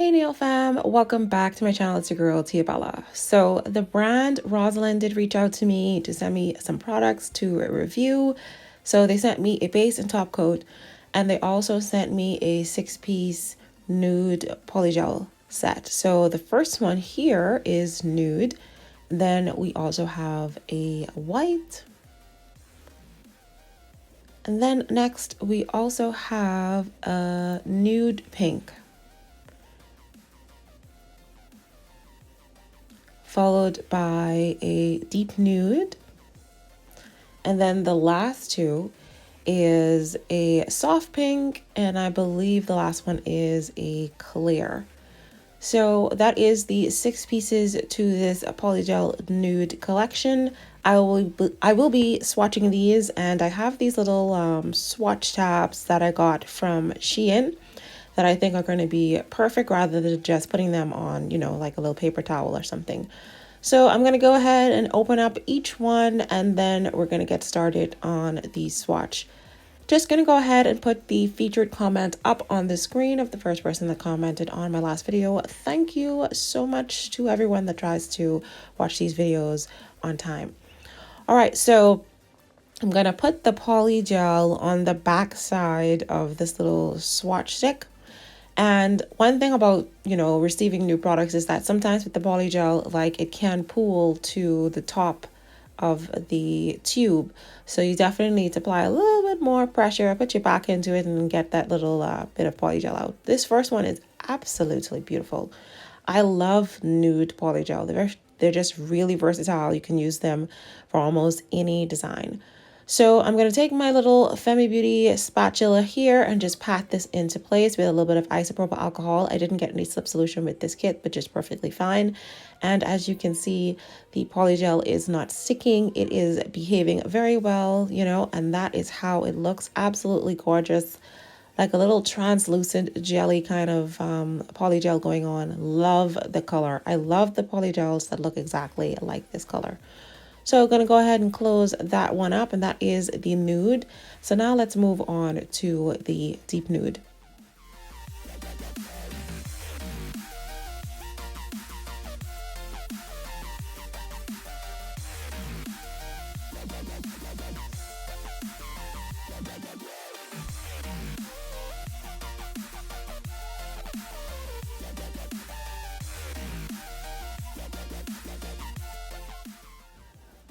Hey Nail fam, welcome back to my channel. It's your girl TiaBella. So the brand Rosalind did reach out to me to send me some products to review. So they sent me a base and top coat, and they also sent me a 6-piece nude polygel set. So the first one here is nude. Then we also have a white. And then next we also have a nude pink, followed by a deep nude. And then the last two is a soft pink, and I believe the last one is a clear. So that is the 6 pieces to this polygel nude collection. I will be swatching these, and I have these little swatch tabs that I got from SheIn that I think are going to be perfect rather than just putting them on, like a little paper towel or something. So I'm going to go ahead and open up each one, and then we're going to get started on the swatch. Just going to go ahead and put the featured comment up on the screen of the first person that commented on my last video. Thank you so much to everyone that tries to watch these videos on time. All right, so I'm going to put the polygel on the back side of this little swatch stick. And one thing about, receiving new products is that sometimes with the polygel, like it can pool to the top of the tube. So you definitely need to apply a little bit more pressure, put your back into it, and get that little bit of polygel out. This first one is absolutely beautiful. I love nude polygel. They're just really versatile. You can use them for almost any design. So I'm going to take my little Femi Beauty spatula here and just pat this into place with a little bit of isopropyl alcohol. I didn't get any slip solution with this kit, but just perfectly fine. And as you can see, the polygel is not sticking. It is behaving very well, and that is how it looks. Absolutely gorgeous. Like a little translucent jelly kind of polygel going on. Love the color. I love the polygels that look exactly like this color. So I'm going to go ahead and close that one up, and that is the nude. So now let's move on to the deep nude.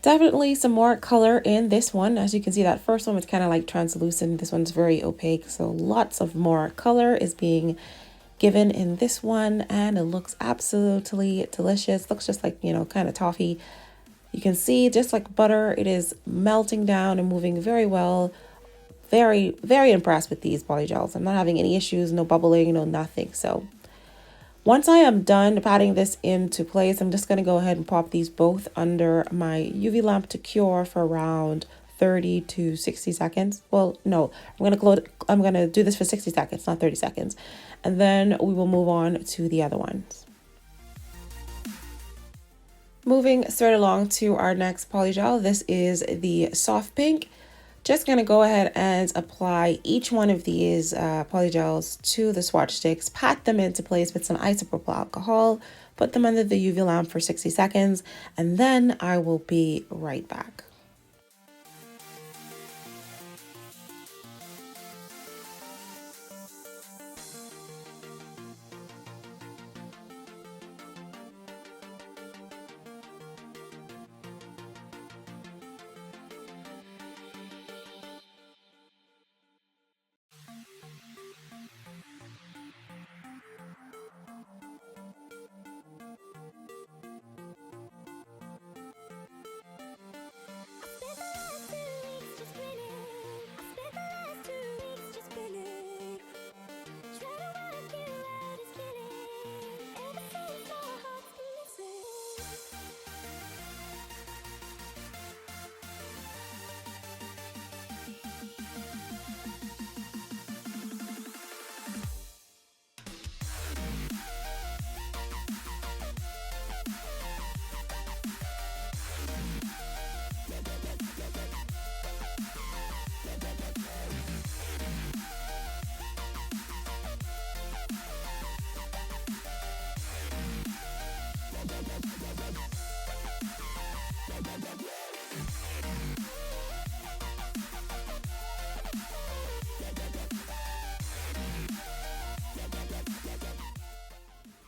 Definitely some more color in this one. As you can see, that first one was kind of like translucent. This one's very opaque. So lots of more color is being given in this one, and it looks absolutely delicious. Looks just like, kind of toffee. You can see just like butter, it is melting down and moving very well. Very, very impressed with these polygels. I'm not having any issues, no bubbling, no nothing. So once I am done patting this into place, I'm just going to go ahead and pop these both under my UV lamp to cure for around 30 to 60 seconds. Well, no, I'm going to do this for 60 seconds, not 30 seconds. And then we will move on to the other ones. Moving straight along to our next polygel. This is the soft pink. Just going to go ahead and apply each one of these polygels to the swatch sticks, pat them into place with some isopropyl alcohol, put them under the UV lamp for 60 seconds, and then I will be right back.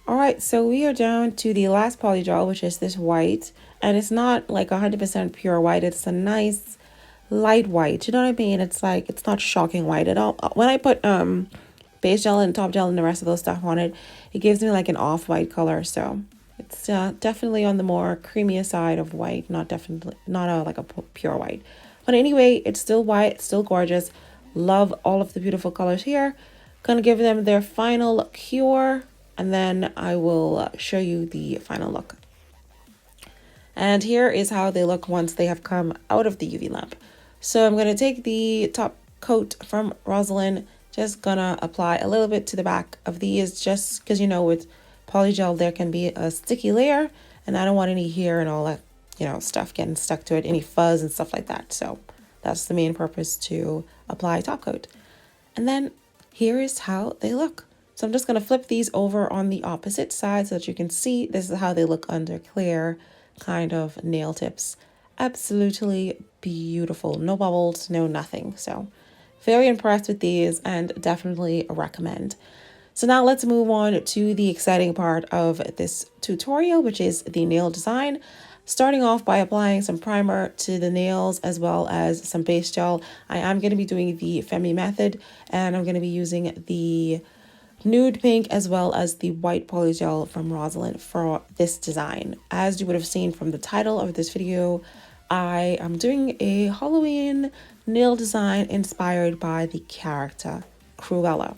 All right, so we are down to the last polygel, which is this white, and it's not like 100% pure white. It's a nice light white. You know what I mean? It's like, it's not shocking white at all. When I put base gel and top gel and the rest of those stuff on it, it gives me like an off-white color. So it's definitely on the more creamier side of white, not definitely not like a pure white. But anyway, it's still white, it's still gorgeous. Love all of the beautiful colors here. Gonna give them their final cure, and then I will show you the final look. And here is how they look once they have come out of the UV lamp. So I'm going to take the top coat from Rosalind, just gonna apply a little bit to the back of these, just because, you know, with polygel there can be a sticky layer, and I don't want any hair and all that, you know, stuff getting stuck to it, any fuzz and stuff like that. So that's the main purpose, to apply top coat. And then here is how they look. So I'm just going to flip these over on the opposite side so that you can see this is how they look under clear kind of nail tips. Absolutely beautiful. No bubbles, no nothing. So very impressed with these and definitely recommend. So now let's move on to the exciting part of this tutorial, which is the nail design. Starting off by applying some primer to the nails as well as some base gel. I am going to be doing the Femi method, and I'm going to be using the nude pink as well as the white polygel from Rosalind for this design. As you would have seen from the title of this video, I am doing a Halloween nail design inspired by the character Cruella.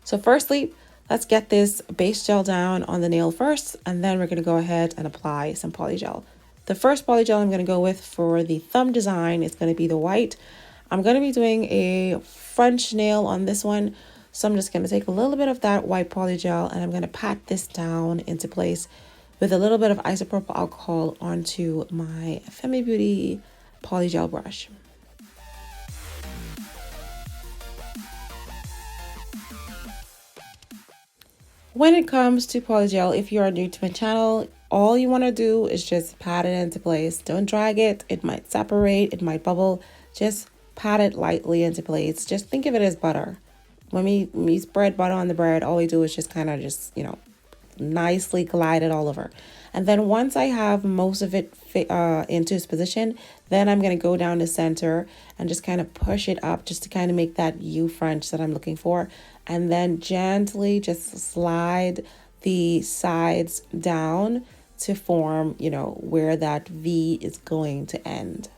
So firstly, let's get this base gel down on the nail first, and then we're going to go ahead and apply some polygel. The first polygel I'm going to go with for the thumb design is going to be the white. I'm going to be doing a French nail on this one, so I'm just going to take a little bit of that white polygel and I'm going to pat this down into place with a little bit of isopropyl alcohol onto my Femi Beauty polygel brush. When it comes to polygel, if you are new to my channel, all you want to do is just pat it into place. Don't drag it. It might separate, it might bubble. Just pat it lightly into place. Just think of it as butter. When we spread butter on the bread, all we do is just kind of just, you know, nicely glide it all over. And then once I have most of it into its position, then I'm going to go down the center and just kind of push it up just to kind of make that U French that I'm looking for. And then gently just slide the sides down to form, you know, where that V is going to end.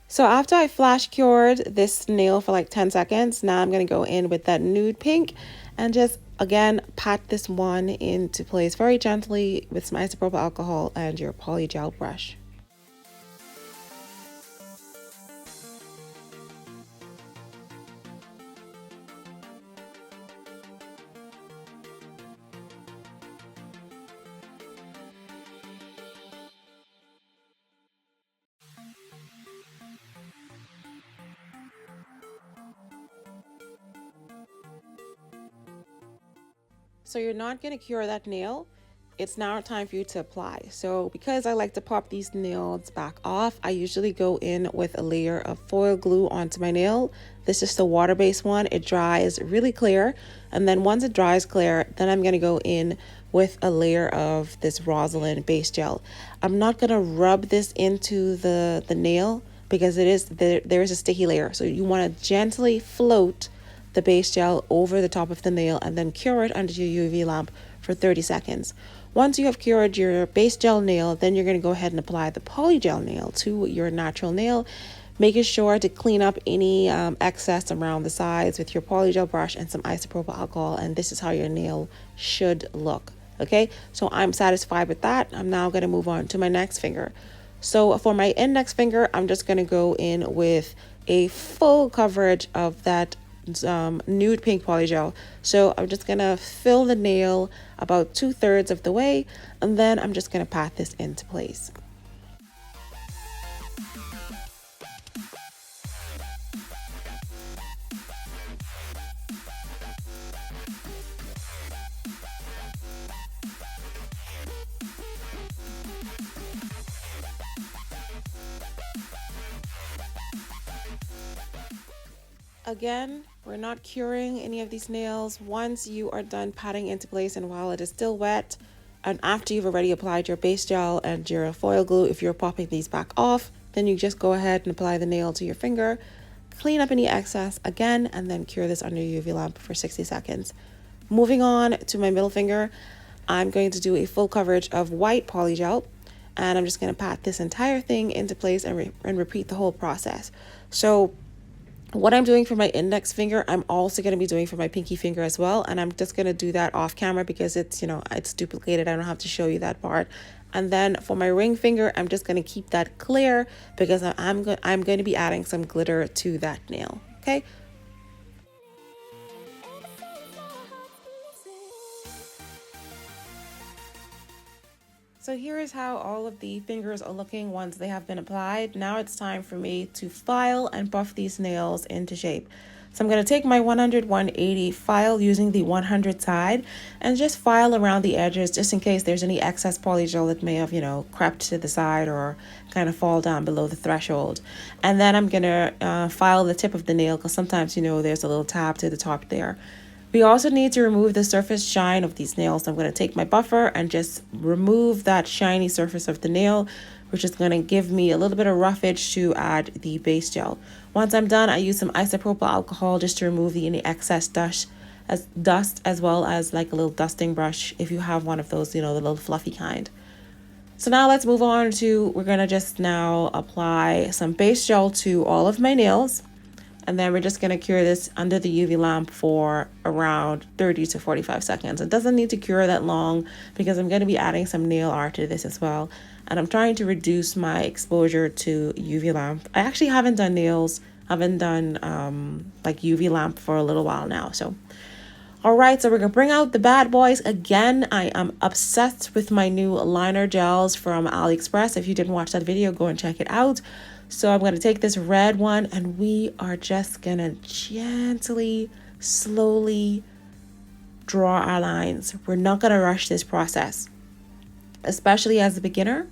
So after I flash cured this nail for like 10 seconds, now I'm going to go in with that nude pink and just again pat this one into place very gently with some isopropyl alcohol and your polygel brush. So you're not going to cure that nail. It's now time for you to apply. So because I like to pop these nails back off, I usually go in with a layer of foil glue onto my nail. This is the water-based one. It dries really clear. And then once it dries clear, then I'm going to go in with a layer of this Rosalind base gel. I'm not going to rub this into the nail because it is there is a sticky layer. So you want to gently float the base gel over the top of the nail and then cure it under your UV lamp for 30 seconds. Once you have cured your base gel nail, then you're going to go ahead and apply the polygel nail to your natural nail, making sure to clean up any excess around the sides with your polygel brush and some isopropyl alcohol, and this is how your nail should look. Okay, so I'm satisfied with that. I'm now going to move on to my next finger. So for my index finger, I'm just going to go in with a full coverage of that nude pink polygel. So I'm just gonna fill the nail about 2/3 of the way, and then I'm just gonna pat this into place. Again, We're not curing any of these nails. Once you are done patting into place and while it is still wet, and after you've already applied your base gel and your foil glue, if you're popping these back off, then you just go ahead and apply the nail to your finger, clean up any excess again, and then cure this under your UV lamp for 60 seconds. Moving on to my middle finger, I'm going to do a full coverage of white polygel, and I'm just going to pat this entire thing into place and repeat the whole process. So what I'm doing for my index finger, I'm also going to be doing for my pinky finger as well. And I'm just going to do that off camera because it's, it's duplicated. I don't have to show you that part. And then for my ring finger, I'm just going to keep that clear because I'm going to be adding some glitter to that nail. Okay. So here is how all of the fingers are looking once they have been applied. Now it's time for me to file and buff these nails into shape. So I'm going to take my 100-180 file using the 100 side and just file around the edges just in case there's any excess polygel that may have, crept to the side or kind of fall down below the threshold. And then I'm going to file the tip of the nail because sometimes, there's a little tab to the top there. We also need to remove the surface shine of these nails. So I'm going to take my buffer and just remove that shiny surface of the nail, which is going to give me a little bit of roughage to add the base gel. Once I'm done, I use some isopropyl alcohol just to remove any excess dust, as well as like a little dusting brush if you have one of those, the little fluffy kind. So now let's move on to, we're going to just now apply some base gel to all of my nails. And then we're just going to cure this under the UV lamp for around 30 to 45 seconds. It doesn't need to cure that long because I'm going to be adding some nail art to this as well. And I'm trying to reduce my exposure to UV lamp. I actually haven't done nails. I haven't done like UV lamp for a little while now. So, all right, so we're going to bring out the bad boys again. I am obsessed with my new liner gels from AliExpress. If you didn't watch that video, go and check it out. So I'm going to take this red one and we are just going to gently, slowly draw our lines. We're not going to rush this process, especially as a beginner.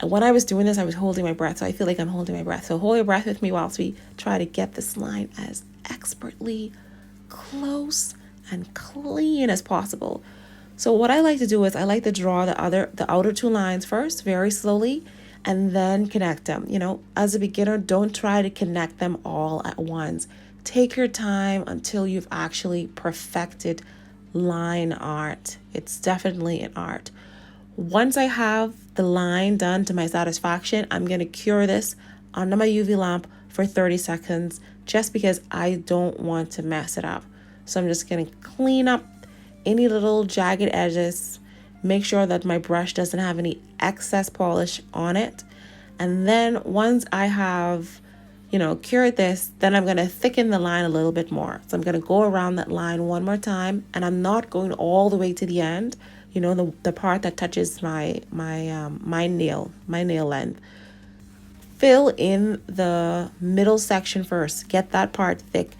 And when I was doing this, I was holding my breath. So I feel like I'm holding my breath. So hold your breath with me whilst we try to get this line as expertly close and clean as possible. So what I like to do is I like to draw the outer two lines first, very slowly, and then connect them. As a beginner, don't try to connect them all at once. Take your time until you've actually perfected line art. It's definitely an art. Once I have the line done to my satisfaction, I'm going to cure this under my UV lamp for 30 seconds just because I don't want to mess it up. So I'm just going to clean up any little jagged edges, make sure that my brush doesn't have any excess polish on it. And then once I have, cured this, then I'm going to thicken the line a little bit more. So I'm going to go around that line one more time, and I'm not going all the way to the end, the part that touches my nail length. Fill in the middle section first. Get that part thick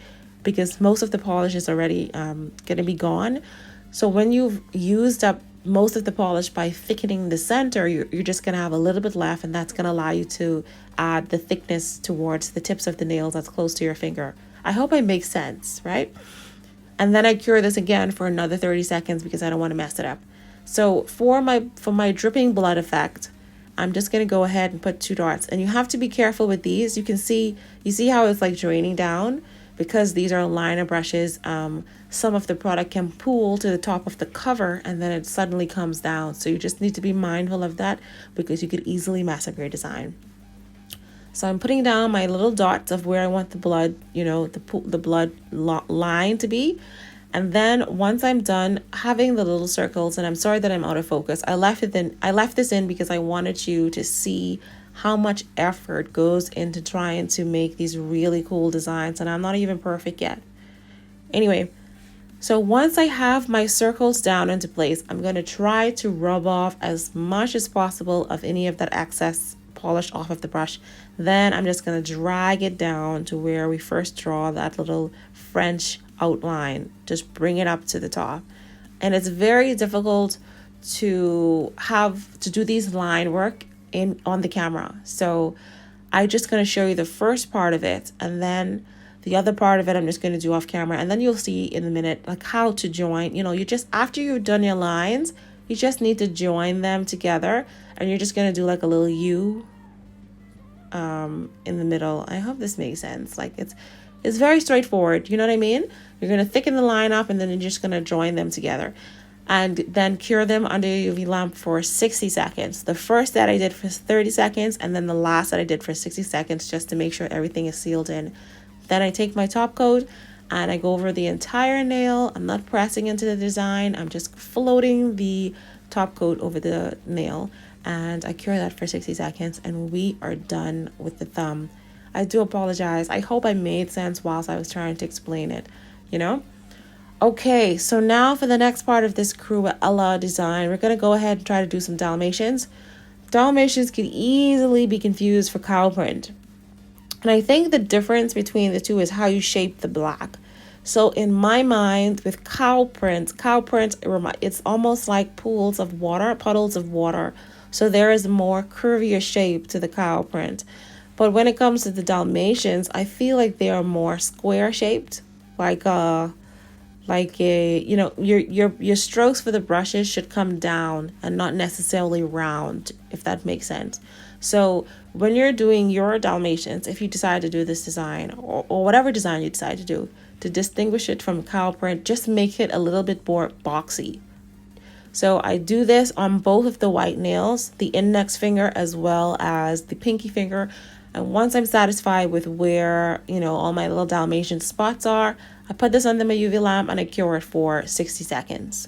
because most of the polish is already going to be gone. So when you've used up most of the polish by thickening the center, you're just going to have a little bit left, and that's going to allow you to add the thickness towards the tips of the nails that's close to your finger. I hope I make sense, right? And then I cure this again for another 30 seconds because I don't want to mess it up. So for my dripping blood effect, I'm just going to go ahead and put 2 dots, and you have to be careful with these. You see how it's like draining down because these are liner brushes. Some of the product can pool to the top of the cover and then it suddenly comes down. So you just need to be mindful of that because you could easily mess up your design. So I'm putting down my little dots of where I want the blood, the blood line to be. And then once I'm done having the little circles, and I'm sorry that I'm out of focus, I left this in because I wanted you to see how much effort goes into trying to make these really cool designs, and I'm not even perfect yet. Anyway, so once I have my circles down into place, I'm going to try to rub off as much as possible of any of that excess polish off of the brush. Then I'm just going to drag it down to where we first draw that little French outline. Just bring it up to the top. And it's very difficult to do these line work on the camera. So I'm just going to show you the first part of it, and then The other part of it, I'm just going to do off camera. And then you'll see in a minute, like how to join. You know, you just, after you've done your lines, you just need to join them together. And you're just going to do like a little U in the middle. I hope this makes sense. Like it's very straightforward. You know what I mean? You're going to thicken the line up and then you're just going to join them together. And then cure them under your UV lamp for 60 seconds. The first that I did for 30 seconds and then the last that I did for 60 seconds just to make sure everything is sealed in. Then I take my top coat and I go over the entire nail. I'm not pressing into the design. I'm just floating the top coat over the nail. And I cure that for 60 seconds and we are done with the thumb. I do apologize. I hope I made sense whilst I was trying to explain it, you know? Okay, so now for the next part of this Cruella design, we're going to go ahead and try to do some Dalmatians. Dalmatians can easily be confused for cow print. And I think the difference between the two is how you shape the black. So in my mind, with cow print, it's almost like puddles of water. So there is a more curvier shape to the cow print. But when it comes to the Dalmatians, I feel like they are more square shaped, like you know, your strokes for the brushes should come down and not necessarily round, if that makes sense. So when you're doing your Dalmatians, if you decide to do this design or whatever design you decide to do, to distinguish it from cow print, just make it a little bit more boxy. So I do this on both of the white nails, the index finger as well as the pinky finger. And once I'm satisfied with where, you know, all my little Dalmatian spots are, I put this under my UV lamp and I cure it for 60 seconds.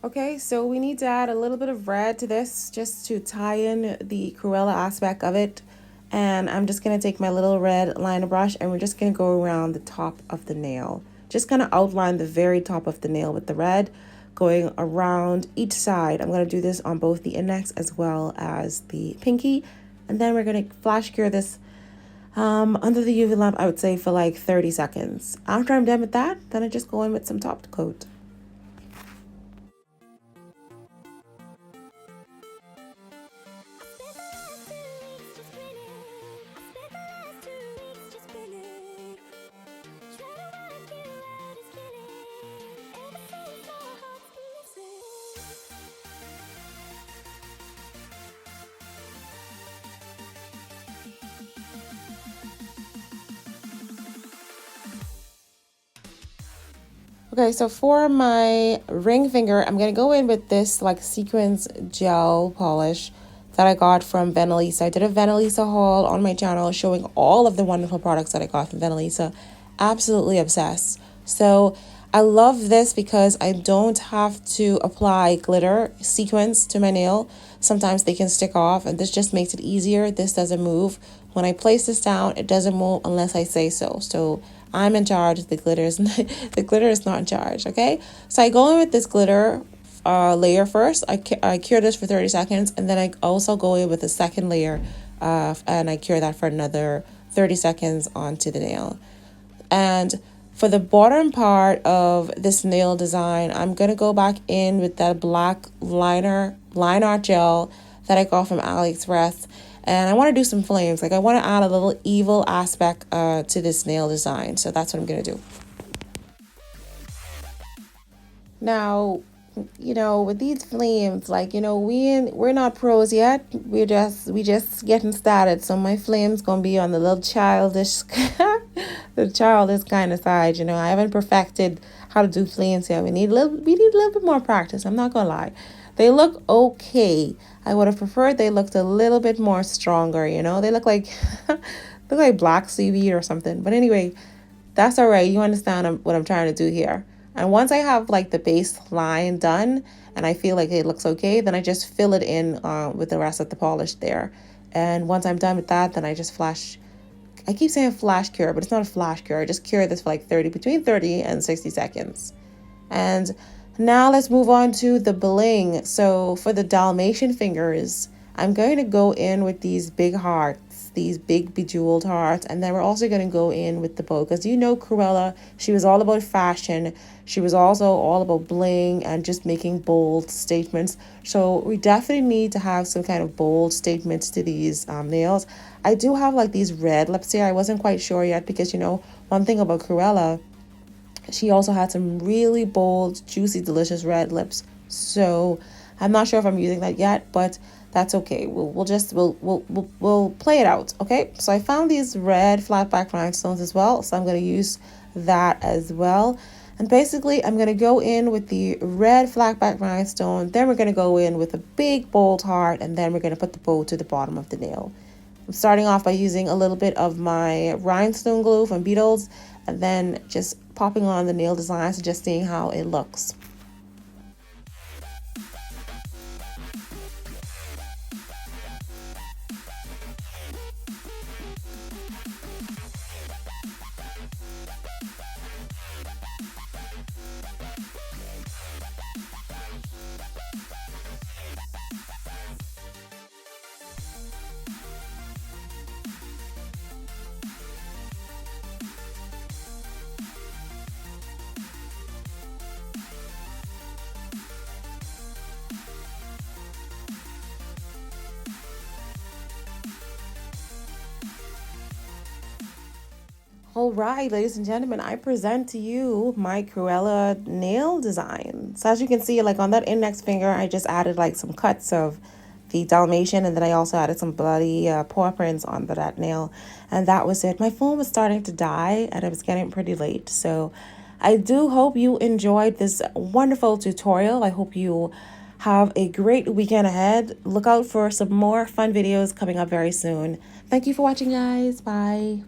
Okay, so we need to add a little bit of red to this just to tie in the Cruella aspect of it. And I'm just going to take my little red liner brush and we're just going to go around the top of the nail. Just kind of outline the very top of the nail with the red, going around each side. I'm going to do this on both the index as well as the pinky. And then we're going to flash cure this under the UV lamp, I would say for like 30 seconds. After I'm done with that, then I just go in with some top coat. Okay, so for my ring finger, I'm going to go in with this like sequins gel polish that I got from Venalisa. I did a Venalisa haul on my channel showing all of the wonderful products that I got from Venalisa. Absolutely obsessed. So I love this because I don't have to apply glitter sequins to my nail. Sometimes they can stick off and this just makes it easier. This doesn't move. When I place this down, it doesn't move unless I say so. So I'm in charge. The glitter is not in charge. Okay, so I go in with this glitter layer first. I cure this for 30 seconds, and then I also go in with a second layer, and I cure that for another 30 seconds onto the nail. And for the bottom part of this nail design, I'm gonna go back in with that black line art gel that I got from AliExpress. And I want to do some flames. Like I want to add a little evil aspect to this nail design. So that's what I'm going to do. Now, you know, with these flames, like, you know, we're not pros yet. We just getting started. So my flame's going to be on the little childish, the childish kind of side. You know, I haven't perfected how to do flames yet. We need a little bit more practice. I'm not going to lie. They look okay. I would have preferred they looked a little bit more stronger, you know? They look like black seaweed or something. But anyway, that's all right. You understand what I'm trying to do here. And once I have like the base line done and I feel like it looks okay, then I just fill it in with the rest of the polish there. And once I'm done with that, then I just flash. I keep saying flash cure, but it's not a flash cure. I just cure this for like between 30 and 60 seconds. And now let's move on to the bling. So for the Dalmatian fingers, I'm going to go in with these big hearts, these big bejeweled hearts, and then we're also going to go in with the bow, because you know Cruella, she was all about fashion. She was also all about bling and just making bold statements. So we definitely need to have some kind of bold statements to these nails. I do have like these red lips here. I wasn't quite sure yet, because you know, one thing about Cruella, she also had some really bold, juicy, delicious red lips. So I'm not sure if I'm using that yet, but that's okay. We'll play it out. Okay. So I found these red flat back rhinestones as well. So I'm going to use that as well. And basically, I'm going to go in with the red flat back rhinestone. Then we're going to go in with a big bold heart. And then we're going to put the bow to the bottom of the nail. I'm starting off by using a little bit of my rhinestone glue from Beetles, and then just popping on the nail designs and just seeing how it looks. All right, ladies and gentlemen, I present to you my Cruella nail design. So as you can see, like on that index finger, I just added like some cuts of the Dalmatian, and then I also added some bloody paw prints on that nail. And that was it. My phone was starting to die and it was getting pretty late. So I do hope you enjoyed this wonderful tutorial. I hope you have a great weekend ahead. Look out for some more fun videos coming up very soon. Thank you for watching, guys. Bye.